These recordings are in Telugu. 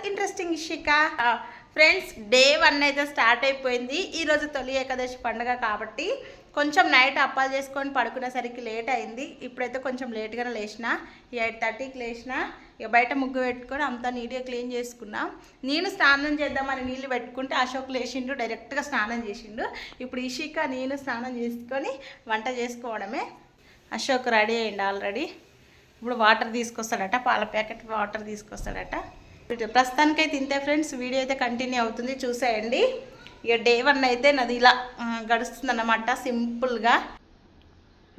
ఇంట్రెస్టింగ్ ఇషిక. ఫ్రెండ్స్, డే 1 అయితే స్టార్ట్ అయిపోయింది. ఈరోజు తొలి ఏకాదశి పండుగ కాబట్టి కొంచెం నైట్ అప్పాలు చేసుకొని పడుకునేసరికి లేట్ అయింది. ఇప్పుడైతే కొంచెం లేట్గానే లేచిన, 8:30కి లేచిన. ఇక బయట ముగ్గు పెట్టుకొని అంతా నీట్గా క్లీన్ చేసుకున్నా. నేను స్నానం చేద్దామని నీళ్ళు పెట్టుకుంటే అశోక్ లేచిండు, డైరెక్ట్గా స్నానం చేసిండు. ఇప్పుడు ఇషిక నేను స్నానం చేసుకొని వంట చేసుకోవడమే. అశోక్ రెడీ అయ్యిండు ఆల్రెడీ. ఇప్పుడు వాటర్ తీసుకొస్తాడట, పాల ప్యాకెట్ వాటర్ తీసుకొస్తాడట. ప్రస్తుతానికైతే ఇంతే ఫ్రెండ్స్. వీడియో అయితే కంటిన్యూ అవుతుంది, చూసేయండి. ఇక డే 1 అయితే నాది ఇలా గడుస్తుంది అన్నమాట, సింపుల్గా.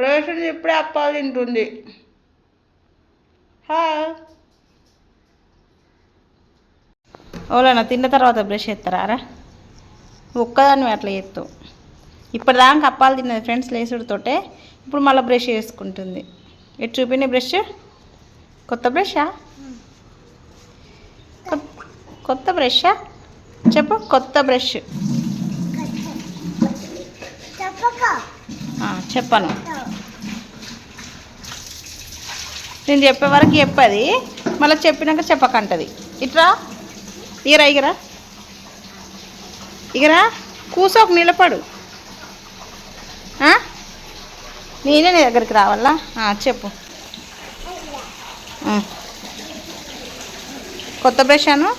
రేషన్ ఇప్పుడే అప్పాలు తింటుంది. ఓలా తిన్న తర్వాత బ్రష్ చేస్తారా? ఒక్కదాన్ని అట్లా చేస్తావు. ఇప్పటిదాకా అప్పాలు తిన్నది ఫ్రెండ్స్ లేసుడితోటే. ఇప్పుడు మళ్ళీ బ్రష్ చేసుకుంటుంది. ఎటు చూపిన బ్రష్? కొత్త బ్రషా? కొత్త బ్రషా? చెప్పు, కొత్త బ్రష్. చెప్పను, నేను చెప్పే వరకు చెప్పది, మళ్ళీ చెప్పినాక చెప్పకంటది. ఇట్రా, ఇగరా ఇగరా ఇగరా, కూసోకు, నిలబడు. నేనే నీ దగ్గరికి రావాలా? చెప్పు. కొత్త బ్రష్ అను.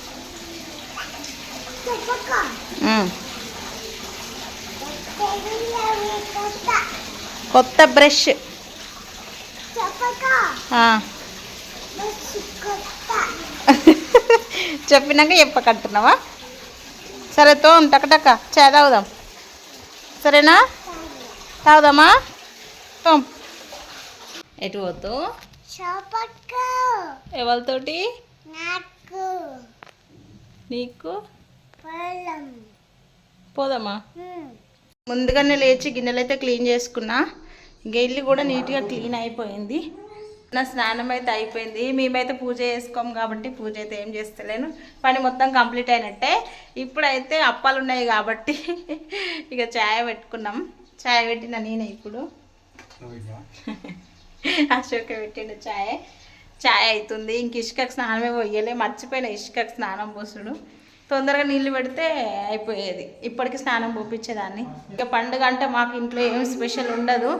కొత్త బ్రష్. చెప్పినాక చెప్పకంటున్నావా? సరే తో టకటక చాయ్ తాగుదాం, సరేనా? తాగుదామా? ఎటు పోతూ? ఎవరితోటి? నీకు పోదామా? ముందుగానే లేచి గిన్నెలు అయితే క్లీన్ చేసుకున్నా. ఇల్లు కూడా నీట్గా క్లీన్ అయిపోయింది. నా స్నానం అయితే అయిపోయింది. మేమైతే పూజ చేసుకోము కాబట్టి పూజ అయితే ఏం చేస్తలేను. పని మొత్తం కంప్లీట్ అయినట్టే. ఇప్పుడైతే అప్పాలు ఉన్నాయి కాబట్టి ఇక చాయ్ పెట్టుకున్నాం. చాయ్ పెట్టిన నేనే ఇప్పుడు. అశోక పెట్టిండు చాయ్. చాయ్ అవుతుంది. ఇంక ఇసుకకు స్నానమే పోయలే, మర్చిపోయిన ఇసుకకు స్నానం పోసుడు. తొందరగా నీళ్ళు పెడితే అయిపోయేది, ఇప్పటికి స్నానం పోపించేదాన్ని. ఇక పండుగ అంటే మాకు ఇంట్లో ఏం స్పెషల్ ఉండదు,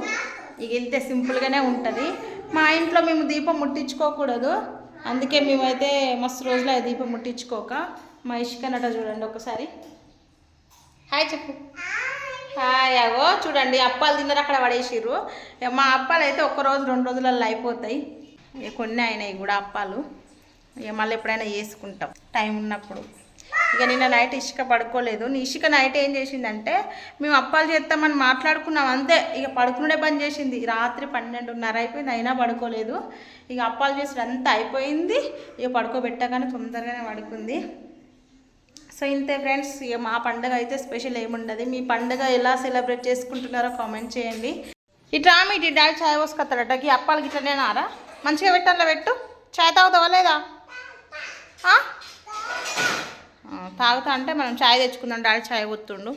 ఇక ఇంతే సింపుల్గానే ఉంటుంది. మా ఇంట్లో మేము దీపం ముట్టించుకోకూడదు, అందుకే మేమైతే మస్తు రోజులు దీపం ముట్టించుకోక. మా ఇసుకనట చూడండి ఒకసారి. హాయ్ చెప్పు. హాయ్. అవో చూడండి, అప్పాలు తిన్నారు అక్కడ పడేసిర్రు. మా అప్పాలు అయితే 1 రోజు 2 రోజులలో అయిపోతాయి. ఇక కొన్ని అయినాయి కూడా అప్పాలు. ఇక మళ్ళీ ఎప్పుడైనా చేసుకుంటాం టైం ఉన్నప్పుడు. ఇక నిన్న నైట్ ఇసుక పడుకోలేదు. ఇసుక నైట్ ఏం చేసిందంటే, మేము అప్పాలు చేస్తామని మాట్లాడుకున్నాం అంతే. ఇక పడుకునే పని చేసింది. రాత్రి 12:30 అయిపోయింది, అయినా పడుకోలేదు. ఇక అప్పాలు చేసి అంతా అయిపోయింది. ఇక పడుకోబెట్టగానే తొందరగానే పడుకుంది. సో ఇంతే ఫ్రెండ్స్. ఇక మా పండుగ అయితే స్పెషల్ ఏముండదు. మీ పండుగ ఎలా సెలబ్రేట్ చేసుకుంటున్నారో కామెంట్ చేయండి. ఇట్లా మీ డాడీ చాయ్ పోసుకొస్తాడట. ఈ అప్పాలకి ఇట్లనేనారా? మంచిగా పెట్టాలా, పెట్టు. చాయ్ తాగుతావా లేదా? తాగుతా అంటే మనం చాయ్ తెచ్చుకుందాం. డాడీ చాయ్ పోతుండు.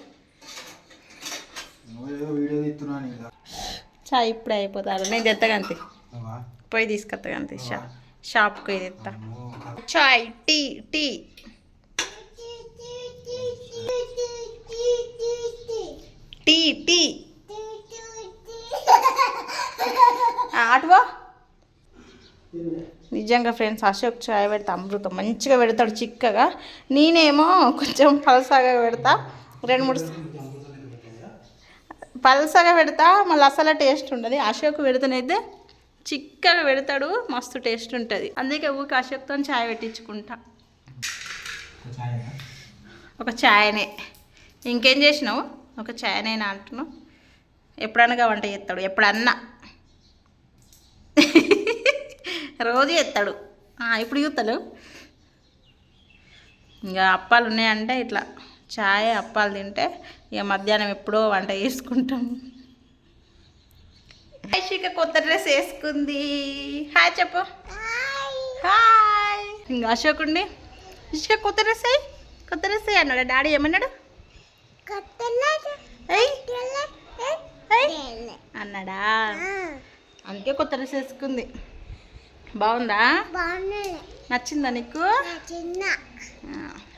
చాయ్ ఇప్పుడే అయిపోతారు. నేను తెత్తగంతే, పోయి తీసుకొత్తగంతే. షాప్కి పోయి తెస్తా. చాయ్, టీ. టీ టీ టీ అటువా. నిజంగా ఫ్రెండ్స్, అశోక్ చాయ్ పెడతా అమృతం మంచిగా పెడతాడు, చిక్కగా. నేనేమో కొంచెం పలసగా పెడతా. 2-3 పలసగా పెడతా, మళ్ళీ అసలు టేస్ట్ ఉండదు. అశోక్ పెడతానైతే చిక్కగా పెడతాడు, మస్తు టేస్ట్ ఉంటుంది. అందుకే ఊరికి అశోక్తో చాయ్ పెట్టించుకుంటా. ఒక చాయ్నే. ఇంకేం చేసినావు? ఒక చాయ్నైనా అంటున్నావు. ఎప్పుడనగా వంట చేస్తాడు, ఎప్పుడన్నా రోజు చేస్తాడు. ఇప్పుడు చూస్తాడు. ఇంకా అప్పాలు ఉన్నాయంటే ఇట్లా చాయ్ అప్పాలు తింటే ఇక మధ్యాహ్నం ఎప్పుడో వంట చేసుకుంటాం. ఇషిక కొత్త డ్రెస్ వేసుకుంది. హాయ్ చెప్పు. హాయ్. ఇంకా అశోకుండి ఇషిక కొత్త డ్రెస్ అయ్యి, కొత్త డ్రెస్ అయ్యి అన్నాడు. డాడీ ఏమన్నాడు? అన్నాడా? అందుకే కొత్త డ్రెస్ వేసుకుంది. బాగుందా? నచ్చిందా నీకు?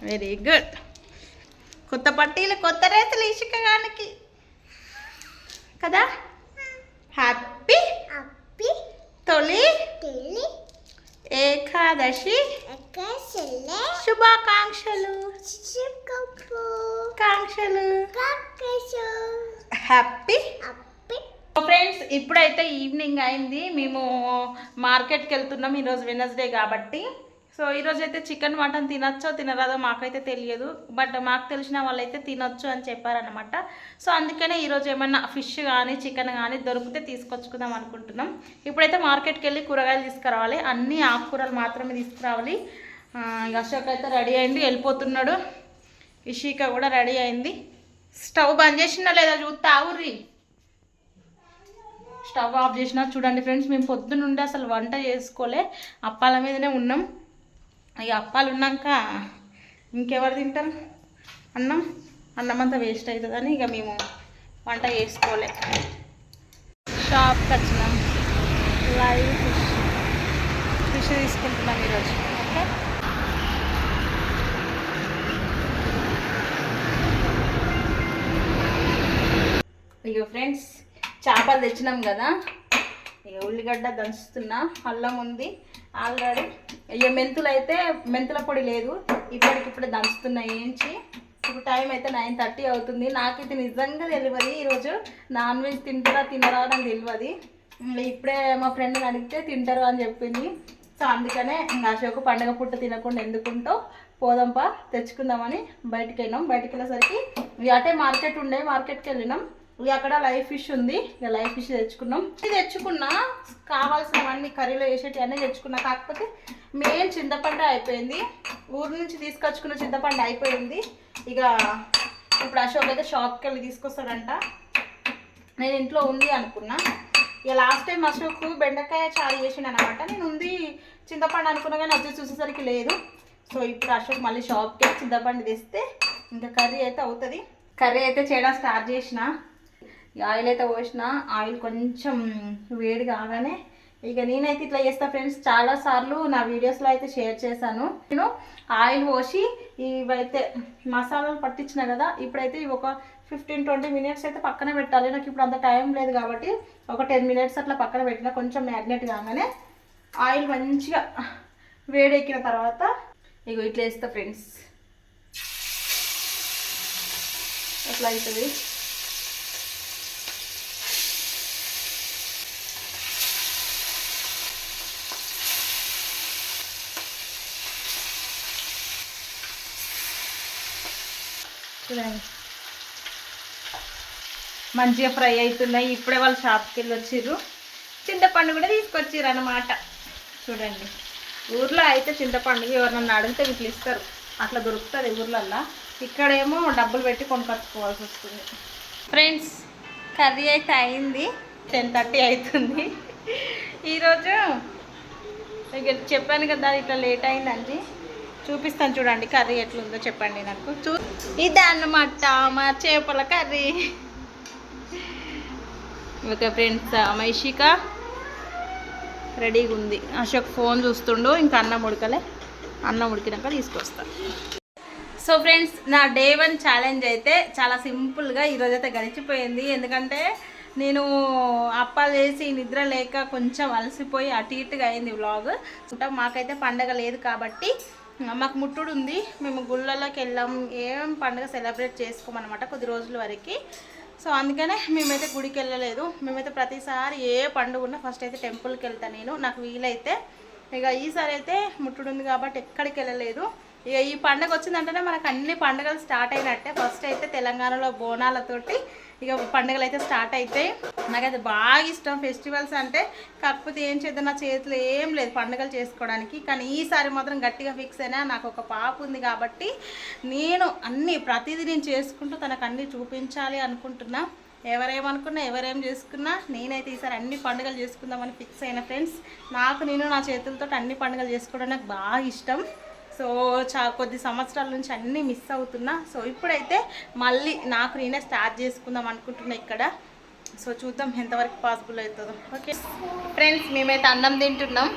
Very good. కొత్త పట్టీలు, కొత్త రేతులు ఇసుకగానికి కదా. హ్యాపీ తొలి ఏకాదశి శుభాకాంక్షలు. Happy friends. ఇప్పుడైతే ఈవినింగ్ అయింది, మేము మార్కెట్కి వెళ్తున్నాం ఈరోజు వెనస్డే కాబట్టి. సో ఈరోజు అయితే చికెన్ మటన్ తినచ్చో తినరాదో మాకైతే తెలియదు, బట్ మాకు తెలిసిన వాళ్ళైతే తినొచ్చు అని చెప్పారనమాట. సో అందుకనే ఈరోజు ఏమన్నా ఫిష్ కానీ చికెన్ కానీ దొరికితే తీసుకొచ్చుకుందాం అనుకుంటున్నాం. ఇప్పుడైతే మార్కెట్కి వెళ్ళి కూరగాయలు తీసుకురావాలి, అన్ని ఆకుకూరలు మాత్రమే తీసుకురావాలి. అశోక్ అయితే రెడీ అయింది, వెళ్ళిపోతున్నాడు. ఇషిక కూడా రెడీ అయింది. స్టవ్ బంద్ చేసినా లేదా చూస్తా ఊర్రి. స్టవ్ ఆఫ్ చేసినా చూడండి ఫ్రెండ్స్. మేము పొద్దునుండి అసలు వంట చేసుకోలే, అప్పాల మీదనే ఉన్నాం. ఇక అప్పాలు ఉన్నాక ఇంకెవరు తింటారు అన్నం? అన్నం అంతా వేస్ట్ అవుతుందని ఇక మేము వంట చేసుకోలే. షాప్కి వచ్చినాం, లైవ్ ఫిష్ తీసుకుంటున్నాం ఈరోజు. ఓకే, ఇక ఫ్రెండ్స్ చేపలు తెచ్చినాం కదా. ఇక ఉల్లిగడ్డ దంచుతున్నా, అల్లం ఉంది ఆల్రెడీ. ఇక మెంతులు అయితే మెంతుల పొడి లేదు, ఇప్పటికిప్పుడే దంచుతున్నా ఏంచి. ఇప్పుడు టైం అయితే 9:30 అవుతుంది. నాకైతే నిజంగా తెలియదు ఈరోజు నాన్ వెజ్ తింటారా తినరా నాకు తెలియదు. ఇప్పుడే మా ఫ్రెండ్ని అడిగితే తింటారు అని చెప్పింది. సో అందుకనే అశోక్ పండగ పుట్ట తినకుండా ఎందుకుంటో పోదాంపా తెచ్చుకుందామని బయటికి వెళ్ళినాం. బయటికి వెళ్ళేసరికి అటే మార్కెట్ ఉండే, మార్కెట్కి వెళ్ళినాం. ఇక అక్కడ లైవ్ ఫిష్ ఉంది, ఇక లైవ్ ఫిష్ తెచ్చుకున్నాం. ఇది తెచ్చుకున్నా, కావాల్సినవన్నీ కర్రీలో వేసేటి అన్నీ తెచ్చుకున్నా. కాకపోతే మెయిన్ చింతపండు అయిపోయింది, ఊరు నుంచి తీసుకొచ్చుకున్న చింతపండు అయిపోయింది. ఇక ఇప్పుడు అశోక్ అయితే షాప్కి వెళ్ళి తీసుకొస్తాడంట. నేను ఇంట్లో ఉంది అనుకున్నా. ఇక లాస్ట్ టైం అశోక్ బెండకాయ చారు చేసిండు అనమాట. నేను ఉంది చింతపండు అనుకున్నా కానీ వచ్చి చూసేసరికి లేదు. సో ఇప్పుడు అశోక్ మళ్ళీ షాప్కి వెళ్ళి చింతపండు తెస్తే ఇంకా కర్రీ అయితే అవుతుంది. కర్రీ అయితే చేయడం స్టార్ట్ చేసిన. ఆయిల్ అయితే పోసిన, ఆయిల్ కొంచెం వేడి కాగానే ఇక నేనైతే ఇట్లా చేస్తా ఫ్రెండ్స్. చాలాసార్లు నా వీడియోస్లో అయితే షేర్ చేశాను. నేను ఆయిల్ పోసి ఇవైతే మసాలాలు పట్టించిన కదా, ఇప్పుడైతే ఇవి ఒక 15-20 మినిట్స్ అయితే పక్కన పెట్టాలి. నాకు ఇప్పుడు అంత టైం లేదు కాబట్టి ఒక 10 మినిట్స్ అట్లా పక్కన పెట్టిన. కొంచెం మ్యాగ్నెట్ కాగానే ఆయిల్ మంచిగా వేడెక్కిన తర్వాత ఇగో ఇట్లా వేస్తా ఫ్రెండ్స్. అట్లా అవుతుంది. చూడండి మంచిగా ఫ్రై అవుతున్నాయి. ఇప్పుడే వాళ్ళు షాప్కి వెళ్ళి వచ్చిర్రు, చింతపండు కూడా తీసుకొచ్చిర్రు అన్నమాట. చూడండి ఊర్లో అయితే చింతపండు ఎవరినన్నా అడిగితే వీళ్ళు ఇస్తారు, అట్లా దొరుకుతుంది ఊర్లల్లో. ఇక్కడేమో డబ్బులు పెట్టి కొనుక్కొచ్చుకోవాల్సి వస్తుంది. ఫ్రెండ్స్ కర్రీ అయితే అయింది, 10:30 అవుతుంది. ఈరోజు ఇక చెప్పాను కదా ఇట్లా లేట్ అయిందండి. చూపిస్తాను చూడండి కర్రీ ఎట్లుందో చెప్పండి నాకు. ఇది అన్నమాట మా చేపల కర్రీ. ఓకే ఫ్రెండ్స్, మా ఇషిక రెడీగా ఉంది. అశోక్ ఫోన్ చూస్తుండు, ఇంకా అన్నం ఉడకలే, అన్నం ఉడికినాక తీసుకొస్తాను. సో ఫ్రెండ్స్ నా డే 1 ఛాలెంజ్ అయితే చాలా సింపుల్గా ఈరోజైతే గడిచిపోయింది. ఎందుకంటే నేను అప్పాలు చేసి నిద్ర లేక కొంచెం అలసిపోయి అటు ఇటుగా అయింది వ్లాగ్. మాకైతే పండగ లేదు కాబట్టి మాకు ముట్టుడు ఉంది, మేము గుళ్ళలోకి వెళ్ళాం, ఏం పండుగ సెలబ్రేట్ చేసుకోమన్నమాట కొద్ది రోజుల వరకు. సో అందుకనే మేమైతే గుడికి వెళ్ళలేదు. మేమైతే ప్రతిసారి ఏ పండుగ ఉన్నా ఫస్ట్ అయితే టెంపుల్కి వెళ్తాను నేను, నాకు వీలైతే. ఇక ఈసారి అయితే ముట్టుడు ఉంది కాబట్టి ఎక్కడికి వెళ్ళలేదు. ఇక ఈ పండుగ వచ్చిందంటేనే మనకు అన్ని పండుగలు స్టార్ట్ అయినట్టే. ఫస్ట్ అయితే తెలంగాణలో బోనాలతోటి ఇక పండుగలు అయితే స్టార్ట్ అవుతాయి. నాకైతే బాగా ఇష్టం ఫెస్టివల్స్ అంటే. కాకపోతే ఏం చేద్దాం, నా చేతిలో ఏం లేదు పండుగలు చేసుకోవడానికి. కానీ ఈసారి మాత్రం గట్టిగా ఫిక్స్ అయినా, నాకు ఒక పాప ఉంది కాబట్టి నేను ప్రతిదీ నేను చేసుకుంటూ తనకు అన్నీ చూపించాలి అనుకుంటున్నా. ఎవరేమనుకున్నా ఎవరేం చేసుకున్నా నేనైతే ఈసారి అన్ని పండుగలు చేసుకుందామని ఫిక్స్ అయిన ఫ్రెండ్స్. నేను నా చేతులతో అన్ని పండుగలు చేసుకోవడం నాకు బాగా ఇష్టం. సో కొద్ది సంవత్సరాల నుంచి అన్నీ మిస్ అవుతున్నా. సో ఇప్పుడైతే మళ్ళీ నాకు నేనే స్టార్ట్ చేసుకుందాం అనుకుంటున్నా ఇక్కడ. సో చూద్దాం ఎంతవరకు పాసిబుల్ అవుతుందో. ఓకే ఫ్రెండ్స్ మేమైతే అన్నం తింటున్నాం.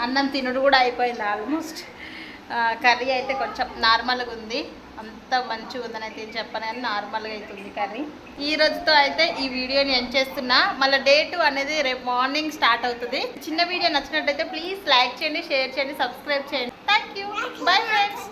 అన్నం తినుడు కూడా అయిపోయింది ఆల్మోస్ట్. కర్రీ అయితే కొంచెం నార్మల్గా ఉంది, అంత మంచిగా ఉందని అయితే ఏం చెప్పను కానీ నార్మల్గా అవుతుంది కర్రీ. ఈ రోజుతో అయితే ఈ వీడియోని ఎండ్ చేస్తున్నా. మళ్ళీ డే 2 అనేది రేపు మార్నింగ్ స్టార్ట్ అవుతుంది. చిన్న వీడియో నచ్చినట్టయితే ప్లీజ్ లైక్ చేయండి, షేర్ చేయండి, సబ్స్క్రైబ్ చేయండి. Thank you, bye friends.